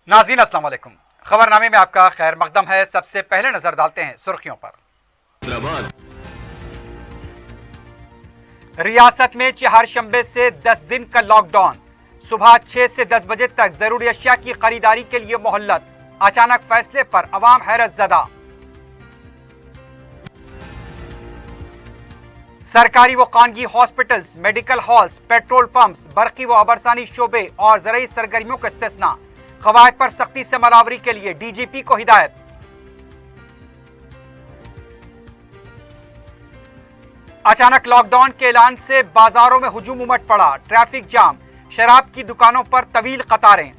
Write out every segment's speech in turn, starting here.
नाज़रीन अस्सलाम वालेकुम। खबरनामे में आपका खैर मकदम है। सबसे पहले नजर डालते हैं सुर्खियों पर। रियासत में चहारशंबे से 10 दिन का लॉकडाउन। सुबह 6 से 10 बजे तक जरूरी अशिया की खरीदारी के लिए मोहल्लत। अचानक फैसले पर अवाम हैरत ज़दा। सरकारी व खानगी hospitals, medical halls, petrol pumps, बरकी व आबरसानी शोबे और ज़रूरी सरगर्मियों का इस्तिस्ना। कवायद पर सख्ती से मलावरी के लिए डीजीपी को हिदायत। अचानक लॉकडाउन के ऐलान से बाजारों में हुजूम उमड़ पड़ा। ट्रैफिक जाम, शराब की दुकानों पर तवील कतारें।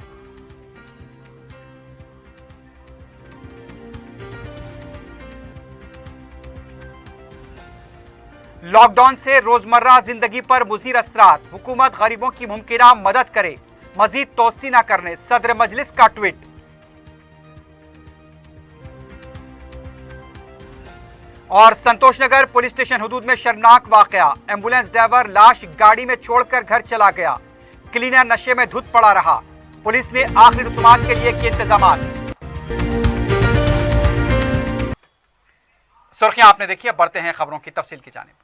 लॉकडाउन से रोजमर्रा जिंदगी पर मुज़ीर असरात। हुकूमत गरीबों की मुमकिना मदद करे, मजीद तोसी न करने सदर मजलिस का ट्वीट। और संतोषनगर पुलिस स्टेशन हुदूद में शर्मनाक वाकया। एम्बुलेंस ड्राइवर लाश गाड़ी में छोड़कर घर चला गया। क्लीनर नशे में धुत पड़ा रहा। पुलिस ने आखिरी रसूमात के लिए किए इंतजाम। सुर्खियां आपने देखी, अब बढ़ते हैं खबरों की तफसील की जानिब।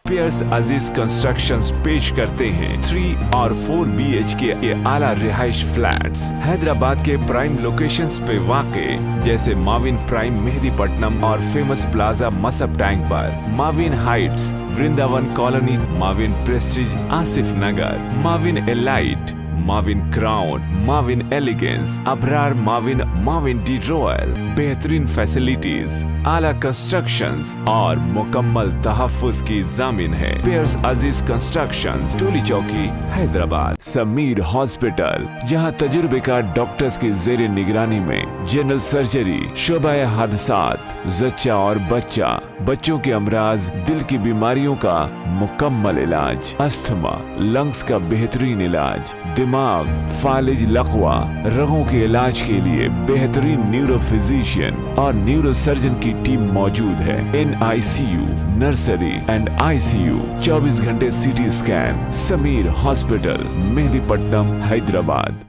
पियर्स अजीज कंस्ट्रक्शंस पेश करते हैं 3 और 4 BHK के आला रिहाइश फ्लैट्स हैदराबाद के प्राइम लोकेशंस पे वाक़े, जैसे माविन प्राइम मेहदीपट्टनम और फेमस प्लाजा मसब टैंक पर, Mavin Heights, Vrindavan Colony, Mavin Prestige Asif Nagar, Mavin Elite, Mavin Crown, Mavin Elegance, Abrar Mavin, Mavin De Royal. बेहतरीन फैसिलिटीज, आला कंस्ट्रक्शंस और मुकम्मल तहफ़्फ़ुज़ की ज़ामिन है। पियर्स अजीज कंस्ट्रक्शंस, टोली चौकी, हैदराबाद। समीर हॉस्पिटल, जहां तजुर्बेकार डॉक्टर्स की ज़ेरे निगरानी में जनरल सर्जरी, शोबाए हादसात, जच्चा और बच्चा, बच्चों के अमराज, दिल की बीमारियों का मुकम्मल इलाज, अस्थमा, लंग्स का बेहतरीन इलाज, दिमाग, फालिज, लकवा, रगों के इलाज के लिए बेहतरीन न्यूरो फिजिशियन और न्यूरो सर्जन की टीम मौजूद है। NICU, नर्सरी एंड ICU, 24 घंटे CT scan. Sameer hospital, Mehdipatnam, Hyderabad.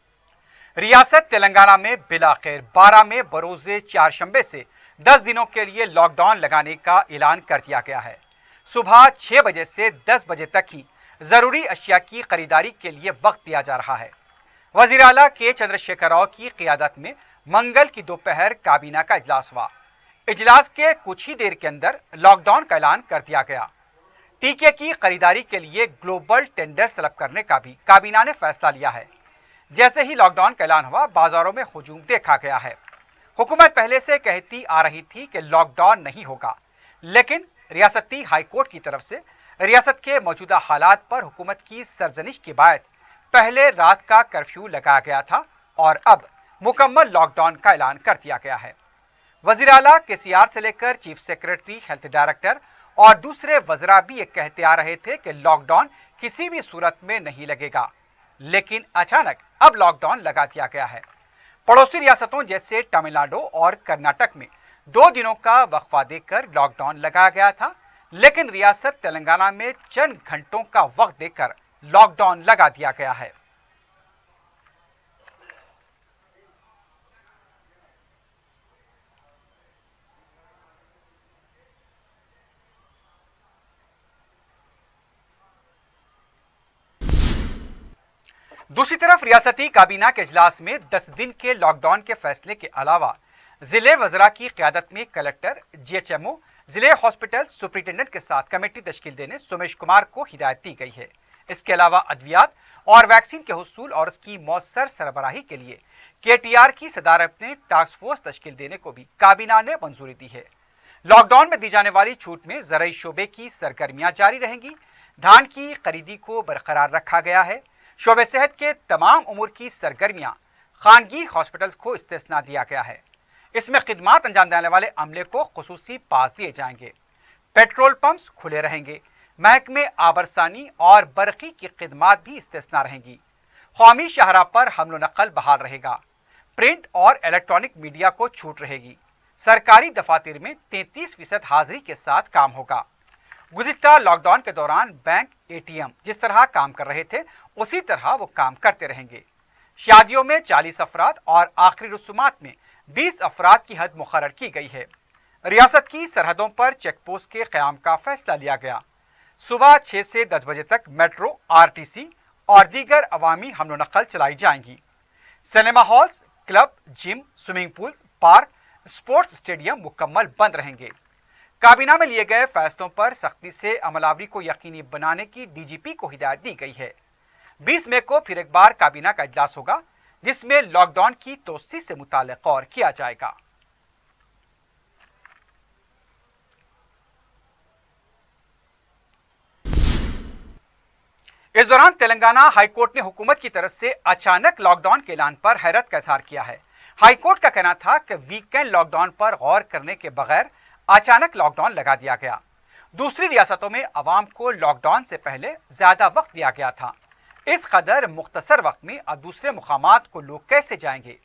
रियासत तेलंगाना में बिलाखिर 12 में बरोज़े चारशंबे से 10 दिनों के लिए लॉकडाउन लगाने का ऐलान कर दिया गया है। सुबह 6 बजे से 10 बजे तक ही जरूरी अशिया की खरीदारी के लिए वक्त दिया जा रहा है। वज़ीर आला के चंद्रशेखर राव की क़ियादत में मंगल की दोपहर काबीना का इजलास हुआ। इजलास के कुछ ही देर के अंदर लॉकडाउन का ऐलान कर दिया गया। टीके की खरीदारी के लिए ग्लोबल टेंडर तलब करने का भी काबीना ने फैसला लिया है। जैसे ही लॉकडाउन का ऐलान हुआ, बाजारों में हुजूम देखा गया है। हुकूमत पहले से कहती आ रही थी कि लॉकडाउन नहीं होगा, लेकिन रियासती हाईकोर्ट की तरफ से रियासत के मौजूदा हालात पर हुकूमत की सरजनिश के बायस पहले रात का कर्फ्यू लगाया गया था और अब मुकम्मल लॉकडाउन का ऐलान कर दिया गया है। वज़ीर आला KCR से लेकर चीफ सेक्रेटरी, हेल्थ डायरेक्टर और दूसरे वज़रा भी ये कहते आ रहे थे कि लॉकडाउन किसी भी सूरत में नहीं लगेगा, लेकिन अचानक अब लॉकडाउन लगा दिया गया है। पड़ोसी रियासतों जैसे तमिलनाडु और कर्नाटक में 2 दिनों का वक्फा देकर लॉकडाउन लगाया गया था, लेकिन रियासत तेलंगाना में चंद घंटों का वक्त देकर लॉकडाउन लगा दिया गया है। दूसरी तरफ रियासती काबीना के इजलास में 10 दिन के लॉकडाउन के फैसले के अलावा जिले वज़रा की क़यादत में कलेक्टर, GHMO, जिले हॉस्पिटल सुप्रिंटेंडेंट के साथ कमेटी तश्कील देने सोमेश कुमार को हिदायत दी गई है। इसके अलावा अद्वियात और वैक्सीन के हुसूल और उसकी मौसर सरबराही के लिए KTR की सदारत में टास्क फोर्स तश्कील देने को भी काबीना ने मंजूरी दी है। लॉकडाउन में दी जाने वाली छूट में ज़राई शोबे की सरगर्मियां जारी रहेंगी। धान की खरीदी को बरकरार रखा गया है। शोबे सेहत के तमाम उमूर की सरगर्मियां खानगी हॉस्पिटल्स को इस्तिस्ना दिया गया है। इसमें खिदमात अंजाम देने वाले अमले को खुसूसी पास दिए जाएंगे। पेट्रोल पंप्स खुले रहेंगे। महकमे आबरसानी और बरकी की खिदमात भी इस्तिस्ना रहेंगी। कौमी शाहरा पर हमलो नकल बहाल रहेगा। प्रिंट और इलेक्ट्रॉनिक मीडिया को छूट रहेगी। सरकारी दफातर में 33% हाजिरी के साथ काम होगा। गुज़िश्ता लॉकडाउन के दौरान बैंक, एटीएम जिस तरह काम कर रहे थे उसी तरह वो काम करते रहेंगे। शादियों में 40 अफराद और आखिरी रसूमात में 20 अफराद की हद मुकर्रर की गई है। रियासत की सरहदों पर चेक पोस्ट के क़याम का फैसला लिया गया। सुबह 6 से 10 बजे तक मेट्रो, आरटीसी और दीगर अवामी हमलो नकल चलाई जाएंगी। Cinema halls, club, gym, swimming pools, park, sports stadium मुकम्मल बंद रहेंगे। काबीना में लिए गए फैसलों पर सख्ती से अमलावरी को यकीनी बनाने की डीजीपी को हिदायत दी गई है। 20 मई को फिर एक बार काबीना का इजलास होगा जिसमें लॉकडाउन की तोसी से मुताल्लिक गौर किया जाएगा। इस दौरान तेलंगाना हाईकोर्ट ने हुकूमत की तरफ से अचानक लॉकडाउन के ऐलान पर हैरत का इजहार किया है। हाईकोर्ट का कहना था कि वीकेंड लॉकडाउन पर गौर करने के बगैर अचानक लॉकडाउन लगा दिया गया। दूसरी रियासतों में अवाम को लॉकडाउन से पहले ज्यादा वक्त दिया गया था। इस कदर मुख्तसर वक्त में दूसरे मुकामात को लोग कैसे जाएंगे?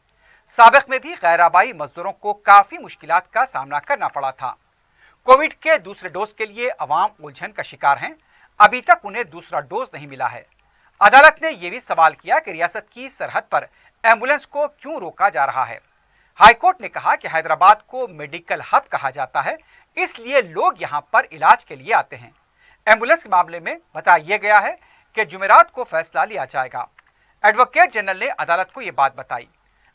साबिक में भी गैर आबाई मजदूरों को काफी मुश्किलात का सामना करना पड़ा था। कोविड के दूसरे डोज के लिए अवाम उलझन का शिकार हैं। अभी तक उन्हें दूसरा डोज नहीं मिला है। अदालत ने यह भी सवाल किया कि रियासत की सरहद पर एम्बुलेंस को क्यों रोका जा रहा है। हाईकोर्ट ने कहा कि हैदराबाद को मेडिकल हब कहा जाता है, इसलिए लोग यहां पर इलाज के लिए आते हैं। एम्बुलेंस के मामले में बताया गया है कि जुमेरात को फैसला लिया जाएगा। एडवोकेट जनरल ने अदालत को यह बात बताई।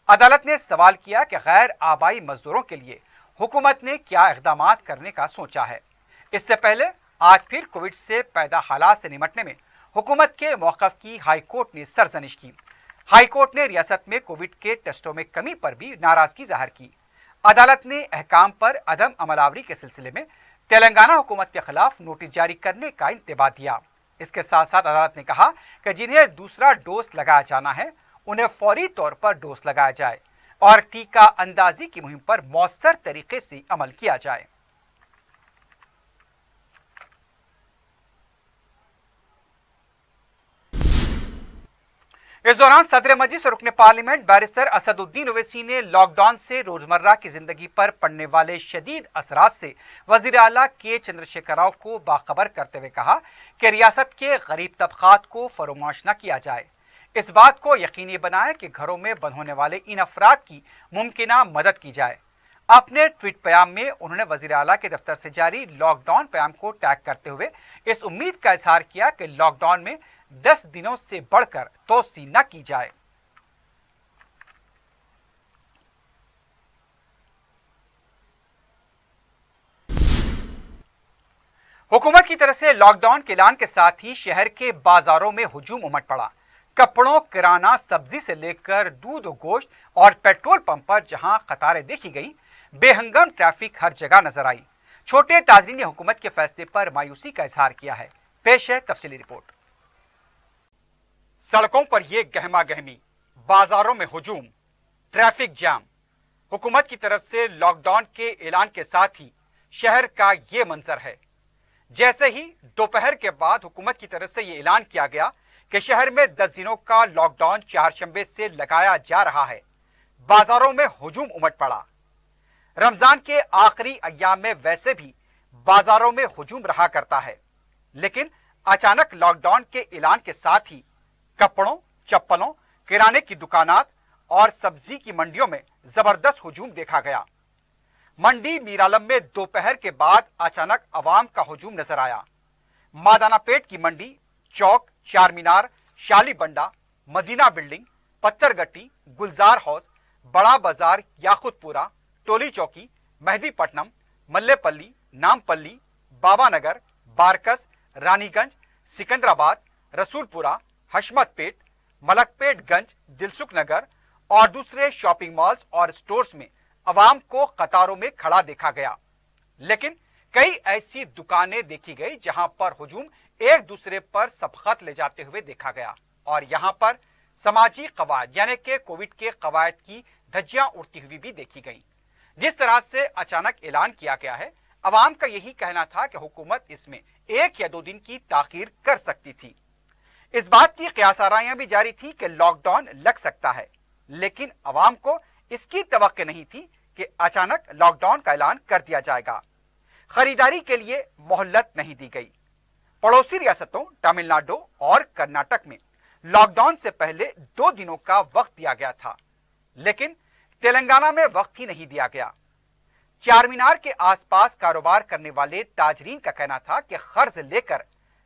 अदालत ने सवाल किया कि गैर आबाई मजदूरों के लिए हुकूमत ने क्या इकदाम करने का सोचा है। इससे पहले आज फिर कोविड से पैदा हालात से निपटने में हुकूमत के मौक़िफ़ की हाईकोर्ट ने सरजनिश की। हाईकोर्ट ने रियासत में कोविड के टेस्टों में कमी पर भी नाराजगी जाहिर की। अदालत ने अहकाम पर अदम अमलावरी के सिलसिले में तेलंगाना हुकूमत के खिलाफ नोटिस जारी करने का इंतबाह दिया। इसके साथ साथ अदालत ने कहा कि जिन्हें दूसरा डोज लगाया जाना है उन्हें फौरी तौर पर डोज लगाया जाए और टीका अंदाजी की मुहिम पर मौसर तरीके से अमल किया जाए। इस दौरान सदर मजलिस और रुकने पार्लियामेंट बैरिस्टर असदुद्दीन ओवैसी ने लॉकडाउन से रोजमर्रा की जिंदगी पर पड़ने वाले शदीद असरात से वजीर आला के चंद्रशेखर राव को बाखबर करते हुए कहा कि रियासत के गरीब तबकात को फरोमाश न किया जाए। इस बात को यकीनी बनाए कि घरों में बंद होने वाले इन अफराद की मुमकिना मदद की जाए। अपने ट्वीट प्याम में उन्होंने वजीर आला के दफ्तर से जारी लॉकडाउन प्याम को टैग करते हुए इस उम्मीद का इजहार किया कि लॉकडाउन में 10 दिनों से बढ़कर तोसी न की जाए। हुकूमत की तरफ से लॉकडाउन के ऐलान के साथ ही शहर के बाजारों में हुजूम उमड़ पड़ा। कपड़ों, किराना, सब्जी से लेकर दूध और गोश्त और पेट्रोल पंप पर जहां कतारें देखी गई, बेहंगम ट्रैफिक हर जगह नजर आई। छोटे ताजरीन ने हुकूमत के फैसले पर मायूसी का इजहार किया है। पेश है तफसीली रिपोर्ट। सड़कों पर यह गहमा गहमी, बाजारों में हुजूम, ट्रैफिक जाम। हुकूमत की तरफ से लॉकडाउन के ऐलान के साथ ही शहर का ये मंजर है। जैसे ही दोपहर के बाद हुकूमत की तरफ से यह ऐलान किया गया कि शहर में 10 दिनों का लॉकडाउन चारशंबे से लगाया जा रहा है, बाजारों में हुजूम उमड़ पड़ा। रमजान के आखिरी अय्याम में वैसे भी बाजारों में हुजूम रहा करता है, लेकिन अचानक लॉकडाउन के ऐलान के साथ ही कपड़ों, चप्पलों, किराने की दुकानात और सब्जी की मंडियों में जबरदस्त हुजूम देखा गया। मंडी मीरालम में दोपहर के बाद अचानक अवाम का हुजूम नजर आया। मादाना पेट की मंडी, चौक, चार मीनार, शाली बंडा, मदीना बिल्डिंग, पत्थरगट्टी, गुलजार हाउस, बड़ा बाजार, याकुतपुरा, टोली चौकी, मेहदीपट्टनम, मल्लेपल्ली, नामपल्ली, बाबानगर, बारकस, रानीगंज, सिकंदराबाद, रसूलपुरा, हशमतपेट, मलकपेटगंज, दिलसुख नगर और दूसरे शॉपिंग मॉल्स और स्टोर्स में अवाम को कतारों में खड़ा देखा गया। लेकिन कई ऐसी दुकानें देखी गई जहां पर हुजूम एक दूसरे पर सबकत ले जाते हुए देखा गया और यहां पर समाजी कवायद यानी कि कोविड के कवायद की धज्जियां उड़ती हुई भी देखी गई। जिस तरह से अचानक ऐलान किया गया है, अवाम का यही कहना था कि हुकूमत इसमें 1 या 2 दिन की ताखीर कर सकती थी। इस बात की क़यास-आराइयां भी जारी थी कि लॉकडाउन लग सकता है, लेकिन अवाम को इसकी तवक्को नहीं थी कि अचानक लॉकडाउन का ऐलान कर दिया जाएगा। खरीदारी के लिए मोहलत नहीं दी गई। पड़ोसी रियासतों तमिलनाडु और कर्नाटक में लॉकडाउन से पहले 2 दिनों का वक्त दिया गया था, लेकिन तेलंगाना में वक्त ही नहीं दिया गया। चार मीनार के आसपास कारोबार करने वाले ताजरीन का कहना था कि कर्ज लेकर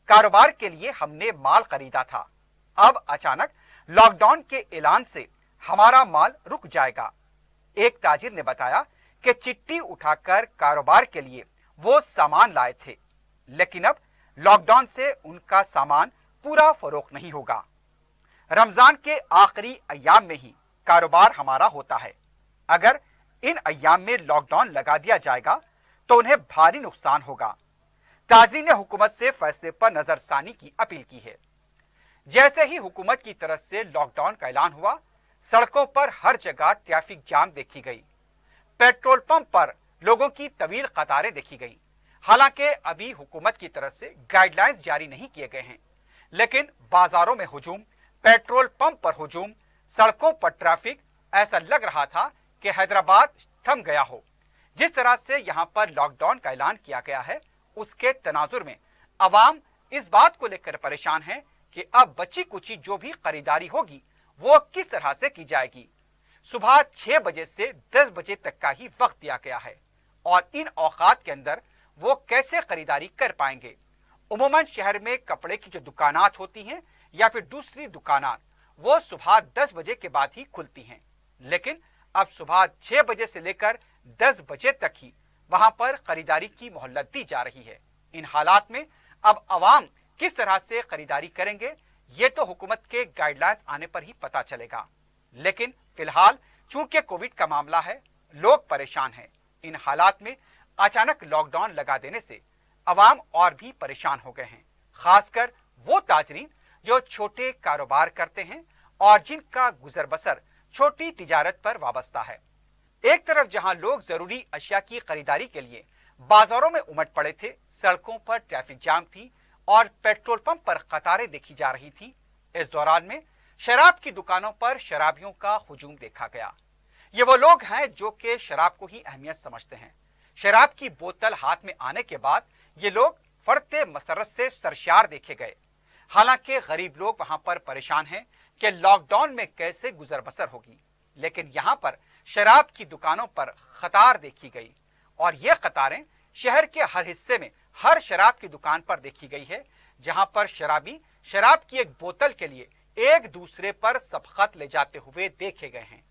कारोबार के लिए हमने माल खरीदा था, अब अचानक लॉकडाउन के ऐलान से हमारा माल रुक जाएगा। एक ताजिर ने बताया कि चिट्ठी उठाकर कारोबार के लिए वो सामान लाए थे, लेकिन अब लॉकडाउन से उनका सामान पूरा फरोख्त नहीं होगा। रमजान के आखिरी अय्याम में ही कारोबार हमारा होता है, अगर इन अय्याम में लॉकडाउन लगा दिया जाएगा तो उन्हें भारी नुकसान होगा। ताजरीन ने हुकूमत से फैसले पर नजरसानी की अपील की है। जैसे ही हुकूमत की तरफ से लॉकडाउन का ऐलान हुआ, सड़कों पर हर जगह ट्रैफिक जाम देखी गई। पेट्रोल पंप पर लोगों की तवील कतारें देखी गई। हालांकि अभी हुकूमत की तरफ से गाइडलाइंस जारी नहीं किए गए हैं, लेकिन बाजारों में हुजूम, पेट्रोल पंप पर हुजूम, सड़कों पर ट्रैफिक, ऐसा लग रहा था कि हैदराबाद थम गया हो। जिस तरह से यहां पर लॉकडाउन का ऐलान किया गया है, उसके तनाजुर में अवाम इस बात को लेकर परेशान है कि अब बची कुची जो भी खरीदारी होगी वो किस तरह से की जाएगी। सुबह 6 बजे से 10 बजे तक का ही वक्त दिया गया है और इन औकात के अंदर वो कैसे खरीदारी कर पाएंगे। उमूमन शहर में कपड़े की जो दुकानात होती हैं या फिर दूसरी दुकानात, वो सुबह 10 बजे के बाद ही खुलती हैं, लेकिन अब सुबह 6 बजे से लेकर 10 बजे तक ही वहां पर खरीदारी की मोहलत दी जा रही है। इन हालात में अब अवाम किस तरह से खरीदारी करेंगे, ये तो हुकूमत के गाइडलाइंस आने पर ही पता चलेगा। लेकिन फिलहाल चूंकि कोविड का मामला है, लोग परेशान हैं। इन हालात में अचानक लॉकडाउन लगा देने से अवाम और भी परेशान हो गए हैं, खासकर वो ताजरीन जो छोटे कारोबार करते हैं और जिनका गुजर बसर छोटी तिजारत पर वाबस्ता है। एक तरफ जहां लोग जरूरी अशिया की खरीदारी के लिए बाजारों में उमड़ पड़े थे, सड़कों पर ट्रैफिक जाम थी और पेट्रोल पंप पर कतारें देखी जा रही थी। इस दौरान में शराब की दुकानों पर शराबियों का हुजूम देखा गया। ये वो लोग हैं जो कि शराब को ही अहमियत समझते हैं। शराब की बोतल हाथ में आने के बाद ये लोग फरते मसरत से सरशार देखे गए। हालांकि गरीब लोग वहां पर परेशान हैं कि लॉकडाउन में कैसे गुजर बसर होगी, लेकिन यहां पर शराब की दुकानों पर कतार देखी गई और ये कतारें शहर के हर हिस्से में हर शराब की दुकान पर देखी गई है, जहां पर शराबी शराब की एक बोतल के लिए एक दूसरे पर सबकत ले जाते हुए देखे गए हैं।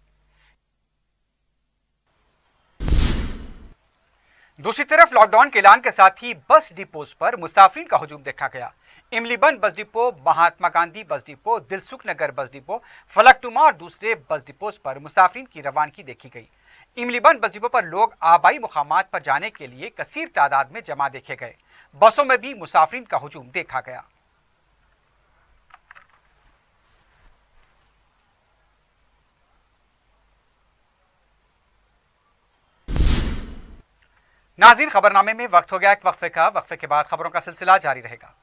दूसरी तरफ लॉकडाउन के ऐलान के साथ ही बस डिपोज पर मुसाफिरीन का हुजूम देखा गया। इमलीबन bus depot, Mahatma Gandhi bus depot, Dilsukh नगर बस डिपो, फलकनुमा और दूसरे बस डिपोज पर मुसाफिरीन की रवानगी देखी गई। इमलीबन बस डिपो पर लोग आबाई मुकामात पर जाने के लिए कसीर तादाद में जमा देखे गए। बसों में भी मुसाफिरीन का हुजूम देखा गया। नाज़रीन, खबरनामे में वक्त हो गया एक वक्फे का। वक्फे के बाद खबरों का सिलसिला जारी रहेगा।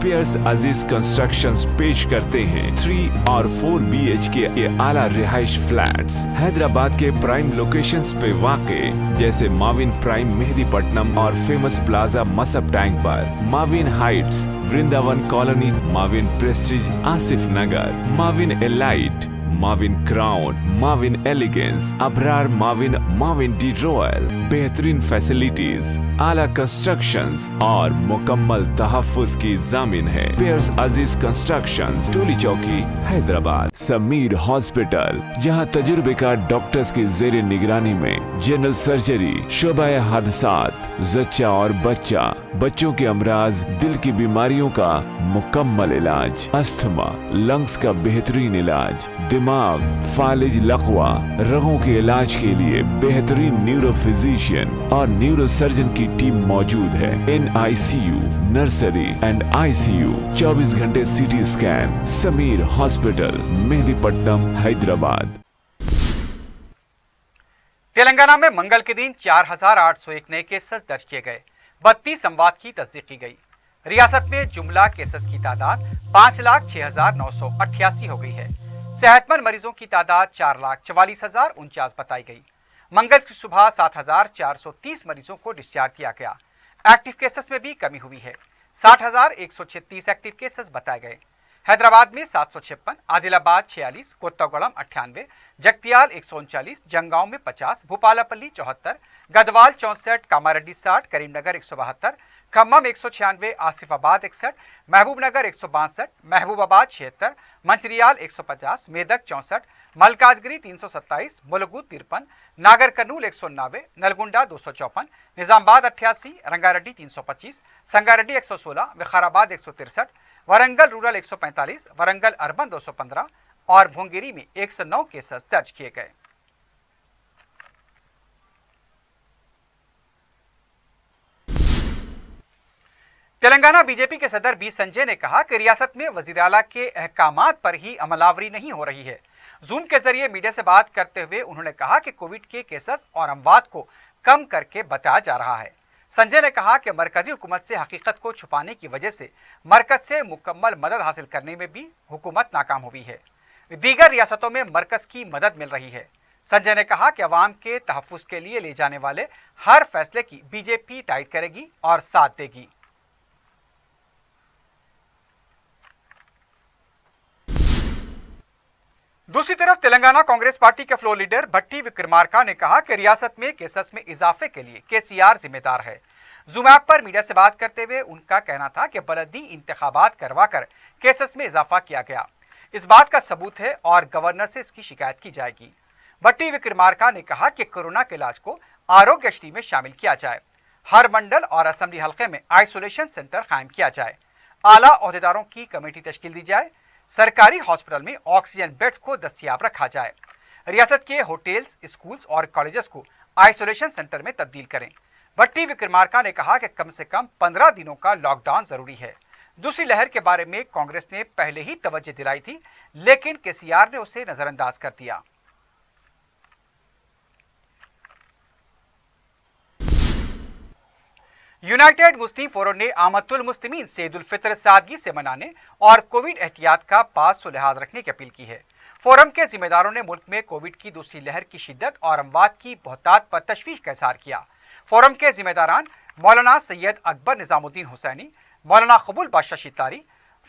पियर्स अजीज कंस्ट्रक्शंस पेश करते हैं 3 और 4 BHK के आला रिहाइश फ्लैट्स हैदराबाद के प्राइम लोकेशंस पे वाक़े, जैसे माविन प्राइम मेहदीपट्टनम और फेमस प्लाजा मसब टैंक पर, Mavin Heights Vrindavan Colony, Mavin Prestige Asif Nagar, Mavin Elite, Mavin Crown, Mavin Elegance, Abrar Mavin, Mavin De Royal, बेहतरीन फैसिलिटीज, आला कंस्ट्रक्शंस और मुकम्मल तहफ्फुज की जामिन है। पियर्स अजीज कंस्ट्रक्शंस, टोली चौकी, हैदराबाद। समीर हॉस्पिटल, जहां तजुर्बेकार डॉक्टर्स की जेर निगरानी में जनरल सर्जरी, शोबा हादसात, जच्चा और बच्चा, बच्चों के अमराज, दिल की बीमारियों का मुकम्मल इलाज, अस्थमा, लंग्स का बेहतरीन इलाज, दिमाग, फालिज, लकवा, रगों के इलाज के लिए बेहतरीन न्यूरो फिजिशियन और न्यूरो सर्जन की टीम मौजूद है। NICU, नर्सरी एंड ICU, 24 घंटे CT scan. Sameer hospital, Mehdipatnam, Hyderabad. Telangana में मंगल के दिन 4801 नए केसेस दर्ज किए गए। 32 अमवात की तस्दीक की गई। रियासत में जुमला केसेस की तादाद 5,06,988 हो गई है। सेहतमंद मरीजों की तादाद 4,44,049 बताई गई। मंगल की सुबह 7,430 मरीजों को डिस्चार्ज किया गया। एक्टिव केसेस में भी कमी हुई है, 60,136 एक्टिव केसेस बताए गए। हैदराबाद में 756, आदिलाबाद 46, कोत्तागुड़म 98, जगतियाल 139, जंगांव में 50, भूपालपल्ली 74, गदवाल 64, कामारेड्डी 60, करीमनगर 172, खम्मम 196, आसिफाबाद 61, महबूबनगर 162, महबूबाबाद 76, मंचरियाल 150, मेदक 64, मलकाजगिरी 327, मुलुगु 53, नागर कर्नूल 199, नलगुंडा 254, निजामाबाद 88, रंगारेड्डी 325, संगारेड्डी 116, विकाराबाद 163, वरंगल रूरल 145, वरंगल अर्बन 215 और भोंगिरी में 109 केसेस दर्ज किए गए। तेलंगाना बीजेपी के सदर बी संजय ने कहा कि रियासत में वजीर आला के अहकामात पर ही अमलावरी नहीं हो रही है। जूम के जरिए मीडिया से बात करते हुए उन्होंने कहा कि कोविड के केसेस और अमवात को कम करके बताया जा रहा है। संजय ने कहा कि मरकजी हुकूमत से हकीकत को छुपाने की वजह से मरकज से मुकम्मल मदद हासिल करने में भी हुकूमत नाकाम हुई है। दीगर रियासतों में मरकज की मदद मिल रही है। संजय ने कहा कि अवाम के तहफ्फुज़ के लिए ले जाने वाले हर फैसले की बीजेपी टाइट करेगी और साथ देगी। दूसरी तरफ तेलंगाना कांग्रेस पार्टी के फ्लोर लीडर भट्टी विक्रमार्का ने कहा कि रियासत में केसेस में इजाफे के लिए केसीआर जिम्मेदार है। जूम ऐप पर मीडिया से बात करते हुए उनका कहना था कि बलदी इंतखाबात करवाकर केसेस में इजाफा किया गया, इस बात का सबूत है और गवर्नर से इसकी शिकायत की जाएगी। भट्टी विक्रमार्का ने कहा कि कोरोना के इलाज को आरोग्यश्री में शामिल किया जाए, हर मंडल और असेंबली हल्के में आइसोलेशन सेंटर कायम किया जाए, आला ओहदेदारों की कमेटी तश्कील दी जाए, सरकारी हॉस्पिटल में ऑक्सीजन बेड्स को दस्तयाब रखा जाए, रियासत के होटल्स, स्कूल्स और कॉलेजेस को आइसोलेशन सेंटर में तब्दील करें। भट्टी विक्रमार्का ने कहा कि कम से कम 15 दिनों का लॉकडाउन जरूरी है। दूसरी लहर के बारे में कांग्रेस ने पहले ही तवज्जो दिलाई थी, लेकिन केसीआर ने उसे नजरअंदाज कर दिया। यूनाइटेड मुस्लिम फोरम ने आमतुल मुस्लिमीन से ईद उल फितर सादगी से मनाने और कोविड एहतियात का पास लिहाज रखने की अपील की है। फोरम के जिम्मेदारों ने मुल्क में कोविड की दूसरी लहर की शिद्दत और अमवात की बहुतात पर तशवीश का इज़हार किया। फोरम के जिम्मेदारान मौलाना सैयद अकबर निजामुद्दीन हुसैनी, मौलाना कबूल बादशाह शितारी,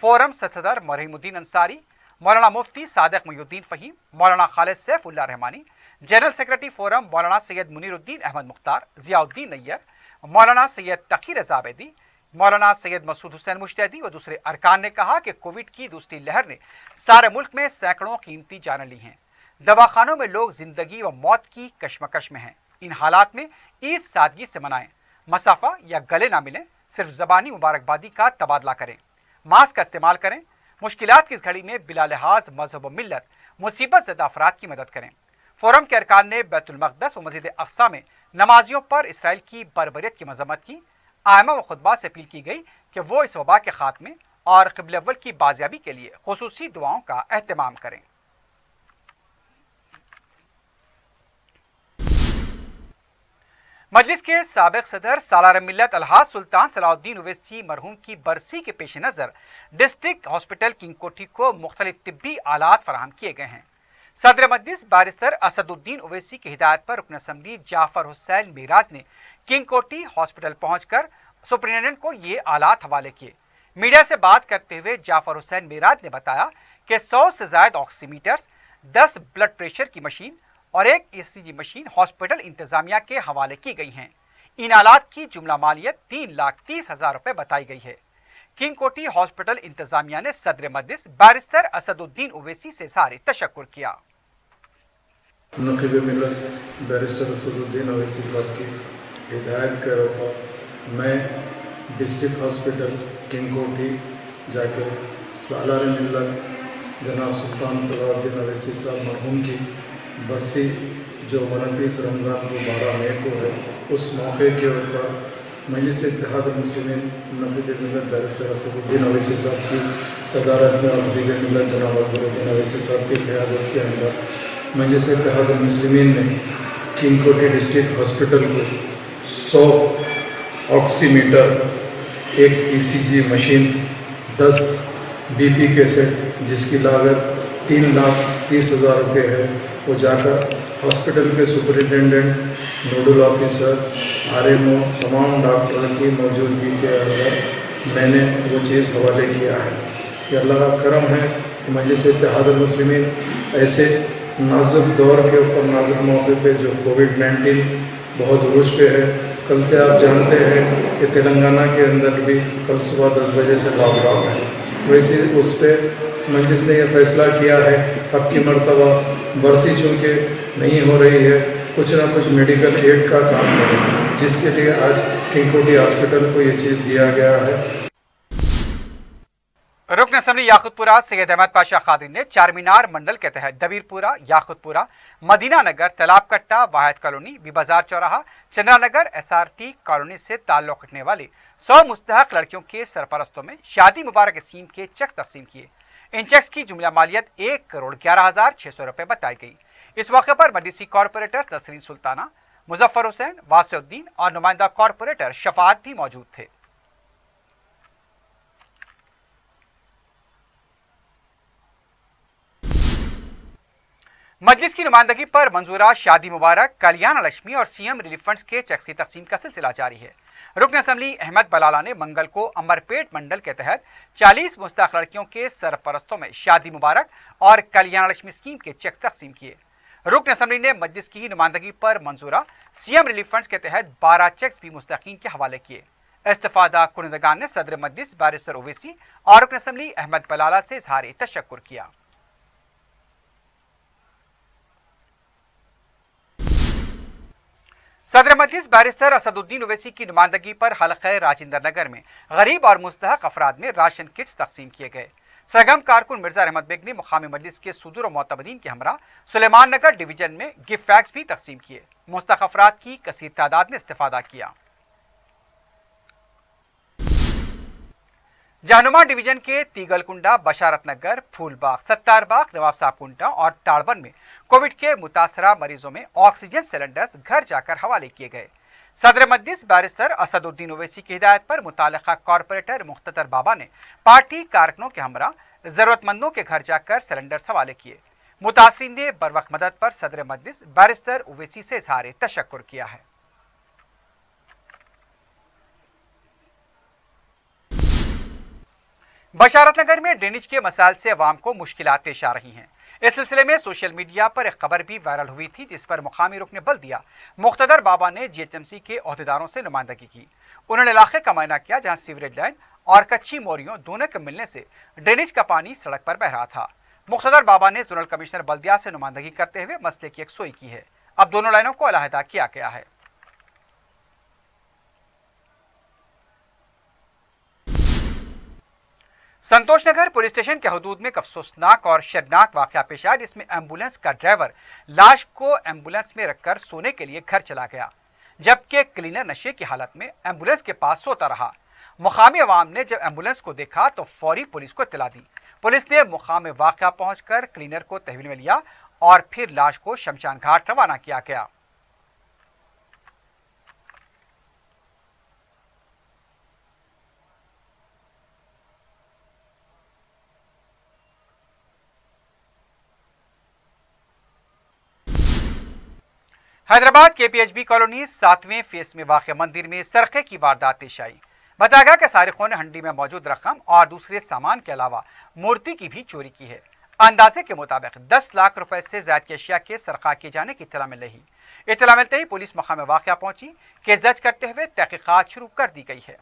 फोरम सदर मरहीमुद्दीन अंसारी, मौलाना मुफ्ती सादिक मुहीउद्दीन फ़हीम, मौलाना Khalid Saifullah Rahmani, general secretary forum मौलाना सैयद मुनीरुद्दीन अहमद मुख्तार, जियाउद्दीन नैयर, मौलाना सैयद तकी रज़ा आबेदी, मौलाना सैयद मसूद हुसैन मुश्तैदी व दूसरे अरकान ने कहा कि कोविड की दूसरी लहर ने सारे मुल्क में सैकड़ों कीमती जानें ली हैं। दवाखानों में लोग जिंदगी व मौत की कश्मकश में हैं। इन हालात में ईद सादगी से मनाएं, मसाफा या गले ना मिलें, सिर्फ ज़बानी मुबारकबादी का तबादला करें, मास्क का इस्तेमाल करें, मुश्किलात की इस घड़ी में बिला लिहाज मजहब व मिल्लत मुसीबत ज़दा अफराद की मदद करें। फोरम के अरकान ने बैतुल मक़दस व मस्जिद अक़सा में नमाजियों पर इसराइल की बर्बरियत की मजम्मत की। आयमा व खुतबा से अपील की गई कि वो इस वबा के खात्मे और क़िबला अव्वल की बाजियाबी के लिए खुसूसी दुआओं का एहतमाम करें। मजलिस के साबिक़ सदर सालार मिल्लत अलहाज सुल्तान सलाउद्दीन ओवैसी मरहूम की बरसी के पेश नज़र डिस्ट्रिक्ट हॉस्पिटल किंग कोठी को मुख्तलिफ तिब्बी आलात फराहम किए गए हैं। सदर मजलिस बारिस्टर असदुद्दीन ओवैसी की हिदायत पर रुकन असम्बली जाफर हुसैन मेराज ने किंग कोठी हॉस्पिटल पहुंचकर सुपरिटेंडेंट को ये आलात हवाले किए। मीडिया से बात करते हुए जाफर हुसैन मेराज ने बताया कि 100 से ज़ायद ऑक्सीमीटर्स, 10 ब्लड प्रेशर की मशीन और एक ECG मशीन हॉस्पिटल इंतजामिया के हवाले की गई हैं। इन आलात की जुमला मालियत 3,30,000 रुपए बताई गई है। किंग कोठी हॉस्पिटल इंतजामिया ने सदर मजलिस बारिस्टर असदुद्दीन ओवैसी से सारे तशक्कुर किया। नक़ीब मिल्लत बैरिस्टर असदुद्दीन ओवैसी साहब की हिदायत के ऊपर मैं डिस्ट्रिक्ट हॉस्पिटल किंग कोठी जाकर सालार मिल्लत जनाब सुल्तान सलाउद्दीन ओवैसी साहब मरहूम की बरसी जो 29 रमज़ान को 12 मई को है, उस मौके के ऊपर मजलिस इत्तेहाद मुस्लिमीन नक़ीब मिल्लत बैरिस्टर असदुद्दीन ओवैसी साहब की सदारत में और नक़ीब मिल्लत जनाब अकबरुद्दीन ओवैसी साहब की क़यादत के अंदर मजलिस इत्तेहाद मुस्लिमीन ने किंग कोठी डिस्ट्रिक्ट हॉस्पिटल को 100 ऑक्सीमीटर, एक ECG मशीन, 10 BP के सेट जिसकी लागत 3,30,000 30,000 रुपये है, वो जाकर हॉस्पिटल के सुपरिटेंडेंट, नोडल ऑफिसर, RMO, तमाम डॉक्टरों की मौजूदगी के अंदर मैंने वो चीज़ हवाले किया है कि अल्लाह का करम है कि मजलिस इत्तेहादुल मुस्लिमीन ऐसे नाजुक दौर के ऊपर, नाजुक मौके पे जो कोविड-19 बहुत उरूज पे है, कल से आप जानते हैं कि तेलंगाना के अंदर भी कल सुबह 10 बजे से लॉकडाउन है। वैसे उस पर मजलिस ने यह फैसला किया है अब की मरतबा बरसी चूँकि नहीं हो रही है, कुछ ना कुछ मेडिकल एड का काम करें, जिसके लिए आज किंग कोठी हॉस्पिटल को ये चीज़ दिया गया है। रुकन असम्बली याकुतपुरा सैयद अहमद पाशा खादिर ने चारमीनार मंडल के तहत दबीरपुरा, याकुतपुरा, मदीना नगर, तालाब कट्टा, वाहिद कॉलोनी, बी बाजार चौराहा, चंद्रा नगर, SRT कॉलोनी से ताल्लुक रखने वाली 100 मुस्तहक लड़कियों के सरपरस्तों में शादी मुबारक स्कीम के चेक तकसीम किए। इन चेक्स की जुमला मालियत 1,11,600 रुपये बताई गई। इस मौके पर मजलिसी कॉरपोरेटर नसरीन सुल्ताना, मुजफ्फर हुसैन, वासिउद्दीन और नुमाइंदा कॉरपोरेटर शफात भी मौजूद थे। मजलिस की नुमाइंदगी पर मंजूरा शादी मुबारक, कल्याण लक्ष्मी और CM रिलीफ फंड्स के चेक्स की तकसीम का सिलसिला जारी है। रुकन असम्बली अहमद बलाला ने मंगल को अमरपेट मंडल के तहत 40 मुस्तहक लड़कियों के सरपरस्तों में शादी मुबारक और कल्याण लक्ष्मी स्कीम के चेक तकसीम किए। रुकन असम्बली ने मजलिस की नुमाइंदगी पर मंजूरा CM रिलीफ फंड्स के तहत 12 चेक्स भी मुस्तहकीन के हवाले किए। इस्तिफादा कुनदगान ने सदर मजलिस बैरिस्टर ओवैसी और रुकन असम्बली अहमद बलाला से इजहार तशक्कुर किया। सदर मजलिस बैरिस्टर असदुद्दीन ओवैसी की नुमाइंदगी पर हलक़े राजेंद्र नगर में गरीब और मुस्तहक अफराद में राशन किट्स तकसीम किए गए। सरगम कारकुन मिर्जा अहमद बेग ने मुकामी मजलिस के सुदूर और मोतबदीन के हमरा सुलेमान नगर डिवीजन में गिफ्ट बैग्स भी तकसीम किए। मुस्तहक अफराद की कसीर तादाद ने इस्तिफादा किया। जहनुमा डिवीजन के तीगलकुंडा, बशारत नगर, फूलबाग, सत्तारबाग, नवाब साहब कुंटा और ताड़बन में कोविड के मुतासरा मरीजों में ऑक्सीजन सिलेंडर्स घर जाकर हवाले किए गए। सदर मजलिस बैरिस्टर असदुद्दीन ओवैसी की हिदायत पर मुतालिका कॉरपोरेटर मुख्तदर बाबा ने पार्टी कारकुनों के हमरा जरूरतमंदों के घर जाकर सिलेंडर्स हवाले किए। मुतासरीन ने बरवक्त मदद पर सदर मजलिस बैरिस्टर ओवैसी से इजहार तशक्कुर किया है। बशारत नगर में ड्रेनेज के मसाइल से अवाम को मुश्किलात पेश आ रही हैं। इस सिलसिले में सोशल मीडिया पर एक खबर भी वायरल हुई थी, जिस पर मुकामी रुकने बल्दिया मुख्तदर बाबा ने GHMC के ओहदेदारों से नुमाइंदगी की। उन्होंने इलाके का मुआयना किया जहां सीवरेज लाइन और कच्ची मोरियों दोनों के मिलने से ड्रेनेज का पानी सड़क पर बह रहा था। मुख्तदर बाबा ने जोनल कमिश्नर बल्दिया से नुमाइंदगी करते हुए मसले की यकसोई की है। अब दोनों लाइनों को अलहदा किया गया है। संतोष नगर पुलिस स्टेशन के हदूद में एक अफसोसनाक और शर्मनाक वाकया पेश आया, जिसमें एम्बुलेंस का ड्राइवर लाश को एम्बुलेंस में रखकर सोने के लिए घर चला गया, जबकि क्लीनर नशे की हालत में एम्बुलेंस के पास सोता रहा। मुकामी अवाम ने जब एम्बुलेंस को देखा तो फौरी पुलिस को इत्तला दी। पुलिस ने मुकाम वाकया पहुंचकर क्लीनर को तहवील में लिया और फिर लाश को शमशान घाट रवाना किया गया। हैदराबाद KPHB कॉलोनी 7वें फेस में वाक़ मंदिर में सरखे की वारदात पेश आई। बताया गया कि सारिकों ने हंडी में मौजूद रकम और दूसरे सामान के अलावा मूर्ति की भी चोरी की है। अंदाजे के मुताबिक 10 लाख रुपए से ज्यादा की अशिया के सरका किए जाने की इत्तला मिल रही। इत्तला मिलते ही पुलिस मकाम वाक़या पहुंची, केस दर्ज करते हुए तहकीकात शुरू कर दी गई है।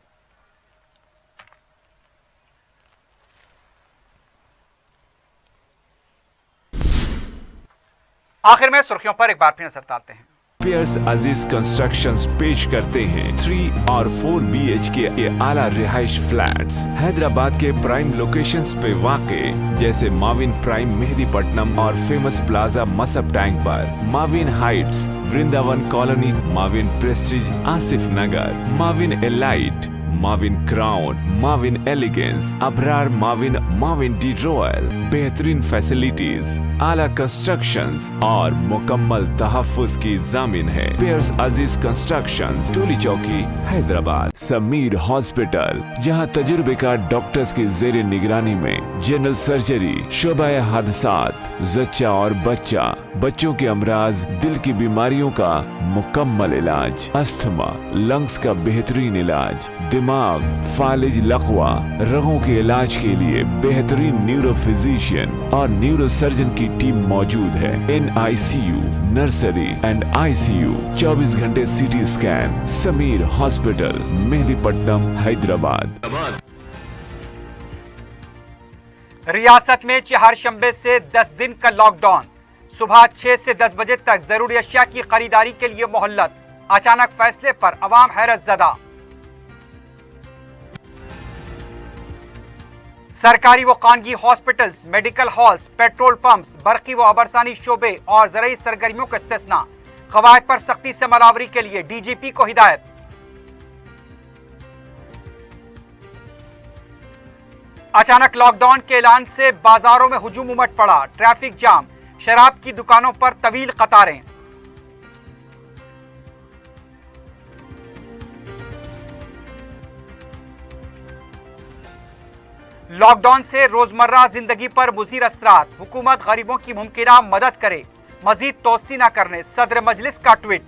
आखिर में सुर्खियों पर एक बार फिर नजर डालते हैं। पियर्स अजीज कंस्ट्रक्शंस पेश करते हैं 3 और 4 BHK के आला रिहाइश फ्लैट्स हैदराबाद के प्राइम लोकेशंस पे वाक़े, जैसे माविन प्राइम मेहदीपट्टनम और फेमस प्लाजा मसब टैंक पर, Mavin Heights, Vrindavan Colony, Mavin Prestige Asif Nagar, Mavin Elite, Mavin Crown, Mavin Elegance, Abrar Mavin, Mavin De Royal, बेहतरीन फैसिलिटीज, आला कंस्ट्रक्शंस और मुकम्मल तहफ्फुज़ की जामिन है। पेयर्स अजीज कंस्ट्रक्शंस, टोली चौकी, हैदराबाद। समीर हॉस्पिटल, जहां तजुर्बेकार डॉक्टर्स की जेर निगरानी में जनरल सर्जरी, शोबाए हादसात, जच्चा और बच्चा, बच्चों के अमराज, दिल की बीमारियों का मुकम्मल इलाज, अस्थमा, लंग्स का बेहतरीन इलाज, दिमाग, फालिज, लकवा, रगों के इलाज के लिए बेहतरीन न्यूरो फिजिशियन और न्यूरो सर्जन की टीम मौजूद है। NICU, नर्सरी एंड ICU, 24 घंटे CT scan. Sameer hospital, Mehdipatnam, Hyderabad. रियासत में चहारशंबे से 10 दिन का लॉकडाउन, सुबह 6 से 10 बजे तक जरूरी अशिया की खरीदारी के लिए मोहल्लत। अचानक फैसले पर अवाम हैरत ज़दा। सरकारी व खानगी hospitals, medical halls, petrol pumps, बरकी व अबरसानी शोबे और ज़रूरी सरगर्मियों का इस्तिस्ना। कवायद पर सख्ती से मलावरी के लिए DGP को हिदायत। अचानक लॉकडाउन के ऐलान से बाजारों में हुजूम उमट पड़ा, ट्रैफिक जाम, शराब की दुकानों पर तवील कतारें। लॉकडाउन से रोजमर्रा जिंदगी पर मुज़ीर असरात, हुकूमत गरीबों की मुमकिना मदद करे, मजीद तोसी न करने सदर मजलिस का ट्वीट।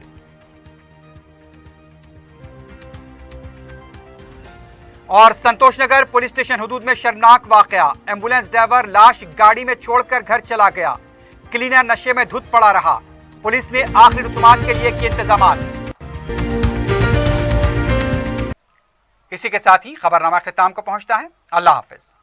और संतोषनगर पुलिस स्टेशन हुदूद में शर्मनाक वाकया, एम्बुलेंस ड्राइवर लाश गाड़ी में छोड़कर घर चला गया, क्लीनर नशे में धुत पड़ा रहा। पुलिस ने आखिरी रसूमात के लिए किए इंतजामात। इसी के साथ ही खबरनामा खिताम को पहुंचता है। अल्लाह हाफिज।